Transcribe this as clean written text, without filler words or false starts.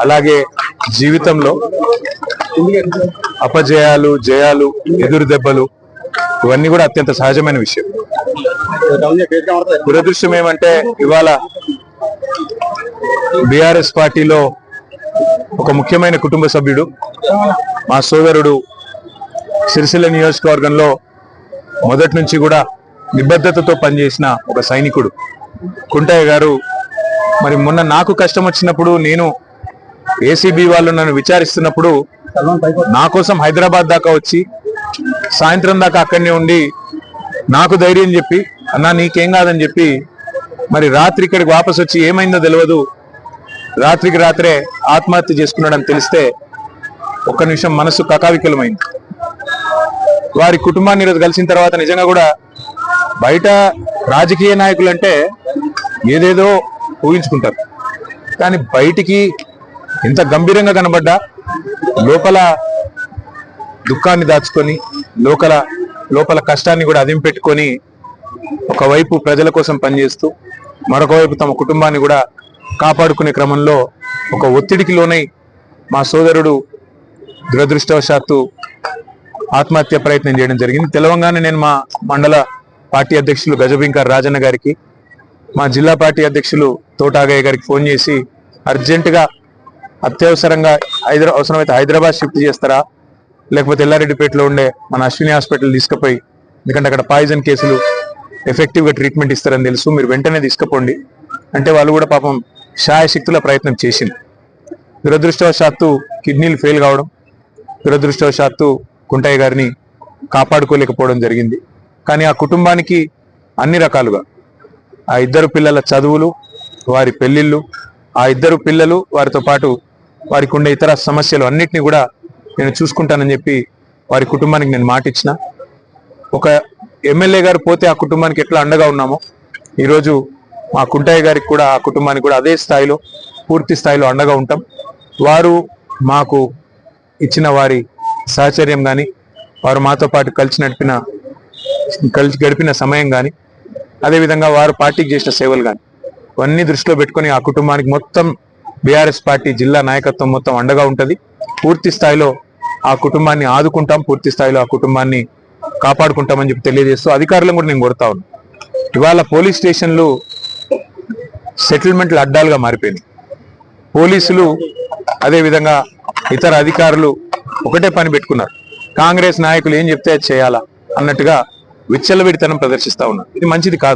అలాగే జీవితంలో అపజయాలు, జయాలు, ఎదురు దెబ్బలు ఇవన్నీ కూడా అత్యంత సహజమైన విషయం. దురదృష్టం ఏమంటే ఇవాళ బీఆర్ఎస్ పార్టీలో ఒక ముఖ్యమైన కుటుంబ సభ్యుడు, మా సోదరుడు, సిరిసిల్ల నియోజకవర్గంలో మొదటి నుంచి కూడా నిబద్ధతతో పనిచేసిన ఒక సైనికుడు కుంటయ్య గారు మరి మొన్న నాకు కష్టం వచ్చినప్పుడు, నేను ఏసీబీ వాళ్ళు నన్ను విచారిస్తున్నప్పుడు నా కోసం హైదరాబాద్ దాకా వచ్చి సాయంత్రం దాకా అక్కడనే ఉండి నాకు ధైర్యం చెప్పి, అన్నా నీకేం కాదని చెప్పి మరి రాత్రి ఇక్కడికి వాపసు వచ్చి ఏమైందో తెలియదు, రాత్రికి రాత్రే ఆత్మహత్య చేసుకున్నాడని తెలిస్తే ఒక్క నిమిషం మనసు కకావికలమైంది. వారి కుటుంబాన్ని ఈరోజు కలిసిన తర్వాత నిజంగా కూడా బయట రాజకీయ నాయకులు అంటే ఏదేదో ఊహించుకుంటారు, కానీ బయటికి ఇంత గంభీరంగా కనబడ్డా లోపల దుఃఖాన్ని దాచుకొని లోపల కష్టాన్ని కూడా అదిం పెట్టుకొని ఒకవైపు ప్రజల కోసం పనిచేస్తూ మరొక వైపు తమ కుటుంబాన్ని కూడా కాపాడుకునే క్రమంలో ఒక ఒత్తిడికి లోనై మా సోదరుడు దురదృష్టవశాత్తు ఆత్మహత్య ప్రయత్నం చేయడం జరిగింది. తెలవంగానే నేను మా మండల పార్టీ అధ్యక్షులు గజబింకార్ రాజన్న గారికి, మా జిల్లా పార్టీ అధ్యక్షులు తోటాగయ్య గారికి ఫోన్ చేసి అర్జెంటుగా అత్యవసరంగా అవసరమైతే హైదరాబాద్ షిఫ్ట్ చేస్తారా, లేకపోతే ఎల్లారెడ్డిపేటలో ఉండే మన అశ్విని హాస్పిటల్ తీసుకుపోయి, ఎందుకంటే అక్కడ పాయిజన్ కేసులు ఎఫెక్టివ్గా ట్రీట్మెంట్ ఇస్తారని తెలుసు, మీరు వెంటనే తీసుకుపోండి అంటే వాళ్ళు కూడా పాపం శాయశక్తుల ప్రయత్నం చేసింది. దురదృష్టవశాత్తు కిడ్నీలు ఫెయిల్ కావడం, దురదృష్టవశాత్తు కుంటయ్య గారిని కాపాడుకోలేకపోవడం జరిగింది. కానీ ఆ కుటుంబానికి అన్ని రకాలుగా ఆ ఇద్దరు పిల్లల చదువులు, వారి పెళ్లిళ్ళు, ఆ ఇద్దరు పిల్లలు, వారితో పాటు వారికి ఉండే ఇతర సమస్యలు అన్నిటినీ కూడా నేను చూసుకుంటానని చెప్పి వారి కుటుంబానికి నేను మాట ఇచ్చిన. ఒక ఎమ్మెల్యే గారు పోతే ఆ కుటుంబానికి ఎట్లా అండగా ఉన్నామో ఈరోజు మా కుంటయ్య గారికి కూడా, ఆ కుటుంబానికి కూడా అదే స్థాయిలో, పూర్తి స్థాయిలో అండగా ఉంటాం. వారు మాకు ఇచ్చిన వారి సహచర్యం కానీ, వారు మాతో పాటు కలిసి గడిపిన సమయం కానీ, అదేవిధంగా వారు పార్టీకి చేసిన సేవలు కానీ ఇవన్నీ దృష్టిలో పెట్టుకొని ఆ కుటుంబానికి మొత్తం బీఆర్ఎస్ పార్టీ జిల్లా నాయకత్వం మొత్తం అండగా ఉంటుంది. పూర్తి స్థాయిలో ఆ కుటుంబాన్ని ఆదుకుంటాం, పూర్తి స్థాయిలో ఆ కుటుంబాన్ని కాపాడుకుంటామని చెప్పి తెలియజేస్తూ అధికారులను కూడా నేను కోరుతా ఉన్నాను. ఇవాళ పోలీస్ స్టేషన్లు సెటిల్మెంట్లు అడ్డాలుగా మారిపోయినాయి. పోలీసులు అదేవిధంగా ఇతర అధికారులు ఒకటే పని పెట్టుకున్నారు, కాంగ్రెస్ నాయకులు ఏం చెప్తే అది చేయాలా అన్నట్టుగా విచ్చలవిడితనం ప్రదర్శిస్తా ఉన్నారు. ఇది మంచిది కాదు.